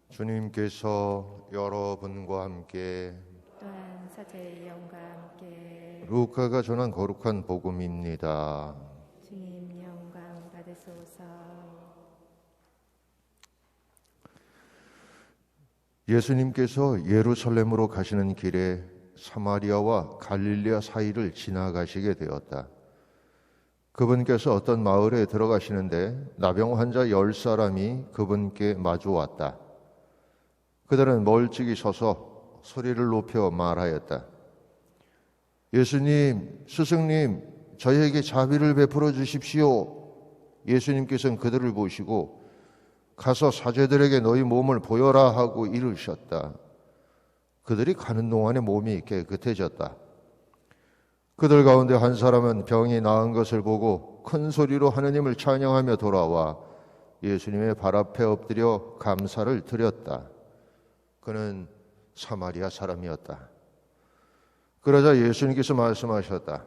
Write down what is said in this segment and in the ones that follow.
주님께서 여러분과 함께 또한 사제의 영과 함께 루카가 전한 거룩한 복음입니다. 주님 영광 받으소서. 예수님께서 예루살렘으로 가시는 길에 사마리아와 갈릴리아 사이를 지나가시게 되었다. 그분께서 어떤 마을에 들어가시는데 나병 환자 10사람이 그분께 마주 왔다. 그들은 멀찍이 서서 소리를 높여 말하였다. 예수님, 스승님, 저희에게 자비를 베풀어 주십시오. 예수님께서는 그들을 보시고 가서 사제들에게 너희 몸을 보여라 하고 이르셨다. 그들이 가는 동안에 몸이 깨끗해졌다. 그들 가운데 한 사람은 병이 나은 것을 보고 큰 소리로 하느님을 찬양하며 돌아와 예수님의 발 앞에 엎드려 감사를 드렸다. 그는 사마리아 사람이었다. 그러자 예수님께서 말씀하셨다.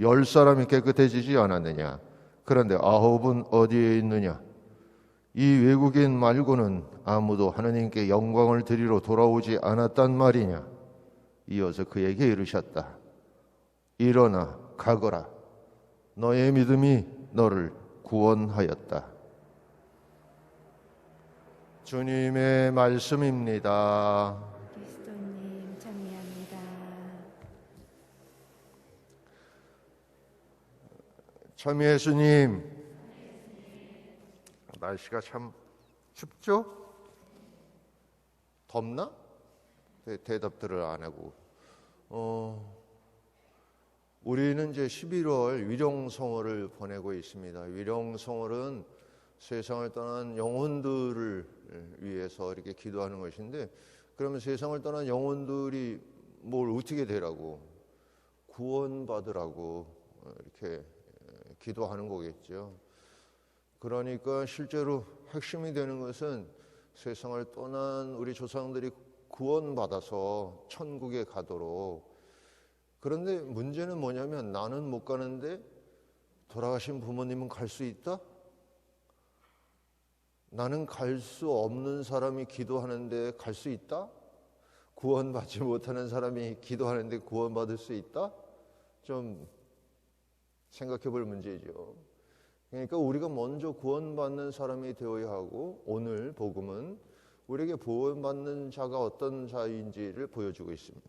10사람이 깨끗해지지 않았느냐? 그런데 9은 어디에 있느냐? 이 외국인 말고는 아무도 하느님께 영광을 드리러 돌아오지 않았단 말이냐? 이어서 그에게 이르셨다. 일어나 가거라. 너의 믿음이 너를 구원하였다. 주님의 말씀입니다. 그리스도님 찬미합니다. 참 예수님, 날씨가 참 춥죠? 덥나? 대답들을 안 하고. 우리는 이제 11월 위령성어를 보내고 있습니다. 위령성어는 세상을 떠난 영혼들을 위해서 이렇게 기도하는 것인데, 그러면 세상을 떠난 영혼들이 뭘 어떻게 되라고? 구원받으라고 이렇게 기도하는 거겠죠. 그러니까 실제로 핵심이 되는 것은 세상을 떠난 우리 조상들이 구원받아서 천국에 가도록. 그런데 문제는 뭐냐면 나는 못 가는데 돌아가신 부모님은 갈 수 있다? 나는 갈 수 없는 사람이 기도하는데 갈 수 있다? 구원받지 못하는 사람이 기도하는데 구원받을 수 있다? 좀 생각해 볼 문제죠. 그러니까 우리가 먼저 구원받는 사람이 되어야 하고, 오늘 복음은 우리에게 구원받는 자가 어떤 자인지를 보여주고 있습니다.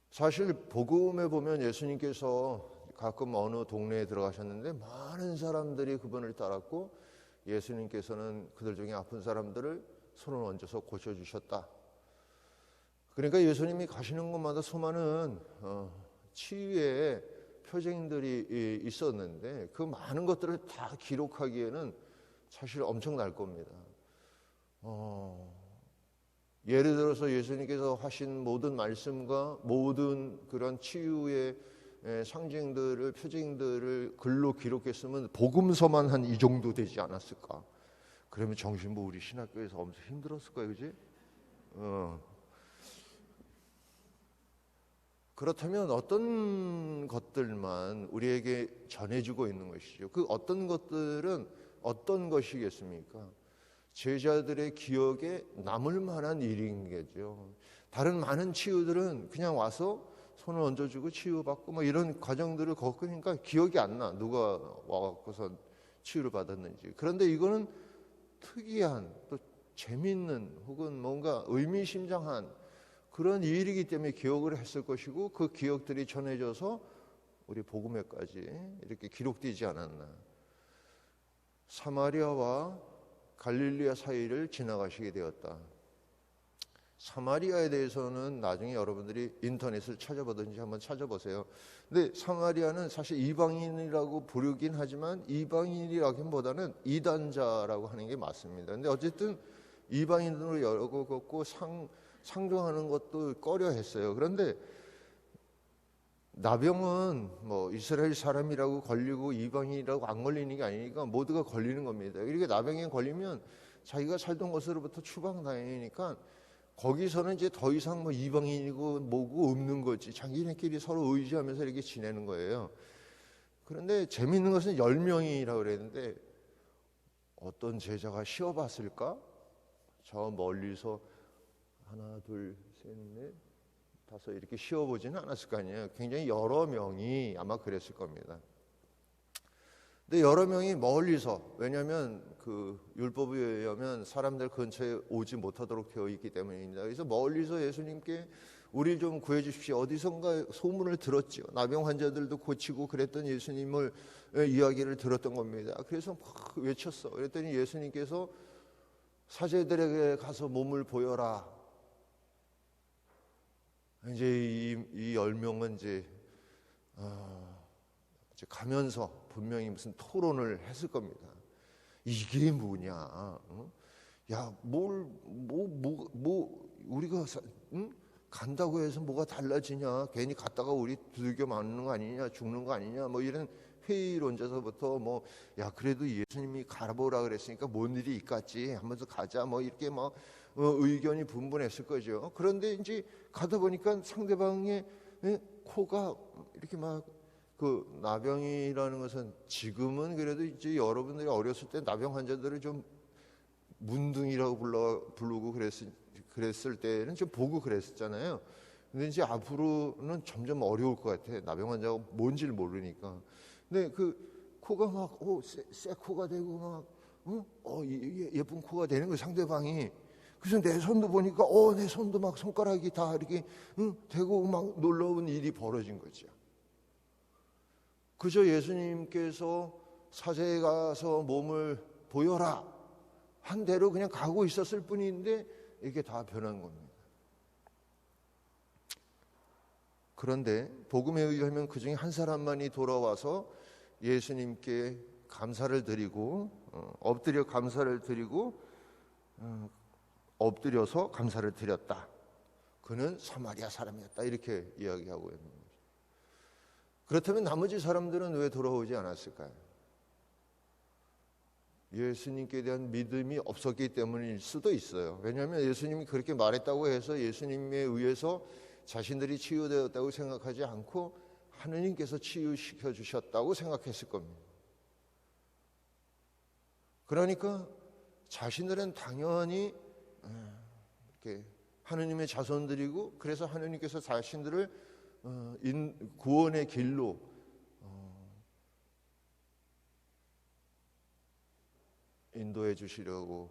사실 복음에 보면 예수님께서 가끔 어느 동네에 들어가셨는데 많은 사람들이 그분을 따랐고, 예수님께서는 그들 중에 아픈 사람들을 손을 얹어서 고쳐주셨다. 그러니까 예수님이 가시는 곳마다 수많은 치유의 표징들이 있었는데 그 많은 것들을 다 기록하기에는 사실 엄청날 겁니다. 예를 들어서 예수님께서 하신 모든 말씀과 모든 그런 치유의 상징들을, 표징들을 글로 기록했으면 복음서만 한 이 정도 되지 않았을까? 그러면 정신부 우리 신학교에서 엄청 힘들었을 거예요, 그지? 그렇다면 어떤 것들만 우리에게 전해주고 있는 것이죠? 그 어떤 것들은 어떤 것이겠습니까? 제자들의 기억에 남을 만한 일인 거죠. 다른 많은 치유들은 그냥 와서 손을 얹어주고 치유받고 뭐 이런 과정들을 겪으니까 기억이 안 나. 누가 와갖고서 치유를 받았는지. 그런데 이거는 특이한, 또 재밌는, 혹은 뭔가 의미심장한 그런 일이기 때문에 기억을 했을 것이고, 그 기억들이 전해져서 우리 복음에까지 이렇게 기록되지 않았나. 사마리아와 갈릴리아 사이를 지나가시게 되었다. 사마리아에 대해서는 나중에 여러분들이 인터넷을 찾아보든지 한번 찾아보세요. 근데 사마리아는 사실 이방인이라고 부르긴 하지만 이방인이라기보다는 이단자라고 하는 게 맞습니다. 근데 어쨌든 이방인으로 여겼고 상종하는 것도 꺼려 했어요. 그런데 나병은 뭐 이스라엘 사람이라고 걸리고 이방인이라고 안 걸리는 게 아니니까 모두가 걸리는 겁니다. 이렇게 나병에 걸리면 자기가 살던 곳으로부터 추방당하니까 거기서는 이제 더 이상 뭐 이방인이고 뭐고 없는 거지. 자기네끼리 서로 의지하면서 이렇게 지내는 거예요. 그런데 재미있는 것은 10명이라고 그랬는데 어떤 제자가 쉬어봤을까? 저 멀리서 하나, 둘, 셋, 넷, 다섯 이렇게 쉬어보지는 않았을 거 아니에요. 굉장히 여러 명이 아마 그랬을 겁니다. 근데 여러 명이 멀리서, 왜냐하면 그 율법에 의하면 사람들 근처에 오지 못하도록 되어 있기 때문입니다. 그래서 멀리서 예수님께 우리를 좀 구해 주십시오. 어디선가 소문을 들었죠. 나병 환자들도 고치고 그랬던 예수님을 이야기를 들었던 겁니다. 그래서 막 외쳤어. 그랬더니 예수님께서 사제들에게 가서 몸을 보여라. 이제 이 10명은 이제 가면서 분명히 무슨 토론을 했을 겁니다. 이게 뭐냐? 야, 우리가 간다고 해서 뭐가 달라지냐? 괜히 갔다가 우리 두들겨 맞는 거 아니냐? 죽는 거 아니냐? 뭐 이런 회의론자서부터 뭐, 야, 그래도 예수님이 가보라 그랬으니까 뭔 일이 있겠지? 하면서 가자. 뭐 이렇게 막 의견이 분분했을 거죠. 그런데 이제 가다 보니까 상대방의 코가 이렇게 막 그 나병이라는 것은 지금은 그래도 이제 여러분들이 어렸을 때 나병 환자들을 좀 문둥이라고 부르고 그랬을 때는 좀 보고 그랬었잖아요. 근데 이제 앞으로는 점점 어려울 것 같아. 나병 환자가 뭔지를 모르니까. 근데 그 코가 막 새 코가 되고 막 예쁜 코가 되는 거 상대방이. 그래서 내 손도 보니까 내 손도 막 손가락이 다 이렇게 되고 막 놀라운 일이 벌어진 거죠. 그저 예수님께서 사제에 가서 몸을 보여라 한 대로 그냥 가고 있었을 뿐인데 이게 다 변한 겁니다. 그런데 복음에 의하면 그 중에 한 사람만이 돌아와서 예수님께 감사를 드리고 엎드려 감사를 드리고 엎드려서 감사를 드렸다. 그는 사마리아 사람이었다. 이렇게 이야기하고 있는 거죠. 그렇다면 나머지 사람들은 왜 돌아오지 않았을까요? 예수님께 대한 믿음이 없었기 때문일 수도 있어요. 왜냐하면 예수님이 그렇게 말했다고 해서 예수님에 의해서 자신들이 치유되었다고 생각하지 않고 하느님께서 치유시켜 주셨다고 생각했을 겁니다. 그러니까 자신들은 당연히 이렇게 하느님의 자손들이고 그래서 하느님께서 자신들을 구원의 길로 인도해 주시려고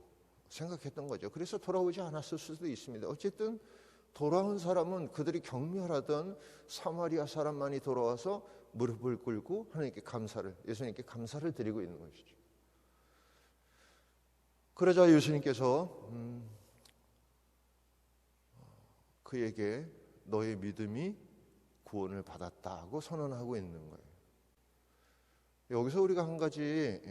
생각했던 거죠. 그래서 돌아오지 않았을 수도 있습니다. 어쨌든 돌아온 사람은 그들이 경멸하던 사마리아 사람만이 돌아와서 무릎을 꿇고 하나님께 예수님께 감사를 드리고 있는 것이죠. 그러자 예수님께서 그에게 너의 믿음이 구원을 받았다고 선언하고 있는 거예요. 여기서 우리가 한 가지,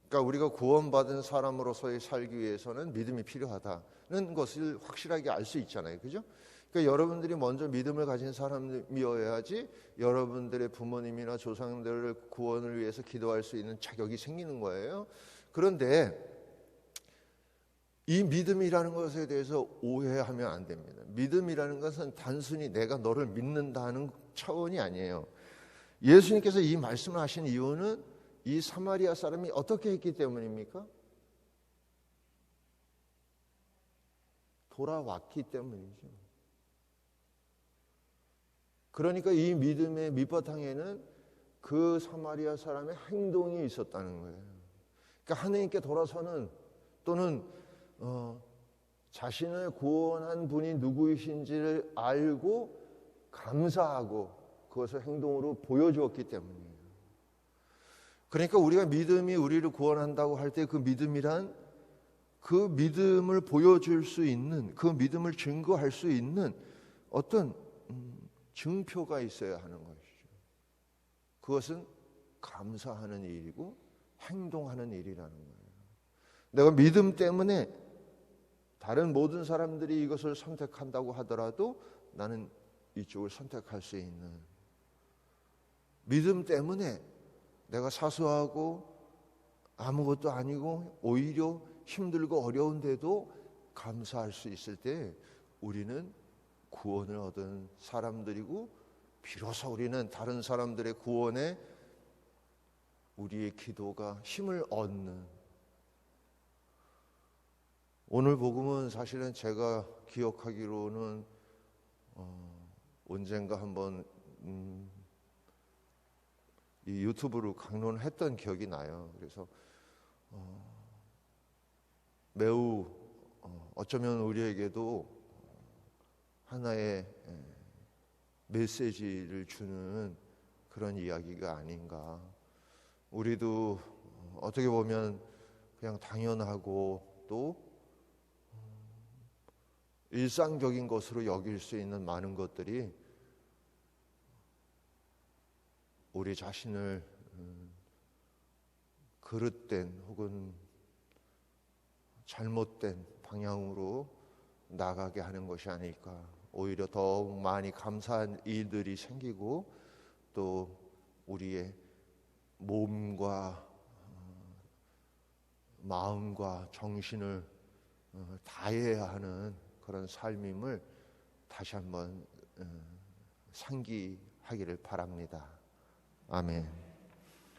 그러니까 우리가 구원받은 사람으로서의 살기 위해서는 믿음이 필요하다는 것을 확실하게 알 수 있잖아요. 그죠? 그러니까 여러분들이 먼저 믿음을 가진 사람이어야지 여러분들의 부모님이나 조상들을 구원을 위해서 기도할 수 있는 자격이 생기는 거예요. 그런데 이 믿음이라는 것에 대해서 오해하면 안 됩니다. 믿음이라는 것은 단순히 내가 너를 믿는다는 차원이 아니에요. 예수님께서 이 말씀을 하신 이유는 이 사마리아 사람이 어떻게 했기 때문입니까? 돌아왔기 때문이죠. 그러니까 이 믿음의 밑바탕에는 그 사마리아 사람의 행동이 있었다는 거예요. 그러니까 하느님께 돌아서는 또는 자신을 구원한 분이 누구이신지를 알고 감사하고 그것을 행동으로 보여주었기 때문이에요. 그러니까 우리가 믿음이 우리를 구원한다고 할 때 그 믿음이란 그 믿음을 보여줄 수 있는, 그 믿음을 증거할 수 있는 어떤 증표가 있어야 하는 것이죠. 그것은 감사하는 일이고 행동하는 일이라는 거예요. 내가 믿음 때문에 다른 모든 사람들이 이것을 선택한다고 하더라도 나는 이쪽을 선택할 수 있는, 믿음 때문에 내가 사소하고 아무것도 아니고 오히려 힘들고 어려운데도 감사할 수 있을 때 우리는 구원을 얻은 사람들이고 비로소 우리는 다른 사람들의 구원에 우리의 기도가 힘을 얻는, 오늘 복음은 사실은 제가 기억하기로는 언젠가 한번 이 유튜브로 강론했던 기억이 나요. 그래서 매우 어쩌면 우리에게도 하나의 메시지를 주는 그런 이야기가 아닌가. 우리도 어떻게 보면 그냥 당연하고 또 일상적인 것으로 여길 수 있는 많은 것들이 우리 자신을 그릇된 혹은 잘못된 방향으로 나가게 하는 것이 아닐까. 오히려 더욱 많이 감사한 일들이 생기고 또 우리의 몸과 마음과 정신을 다해야 하는 그런 삶임을 다시 한번 상기하기를 바랍니다. 아멘.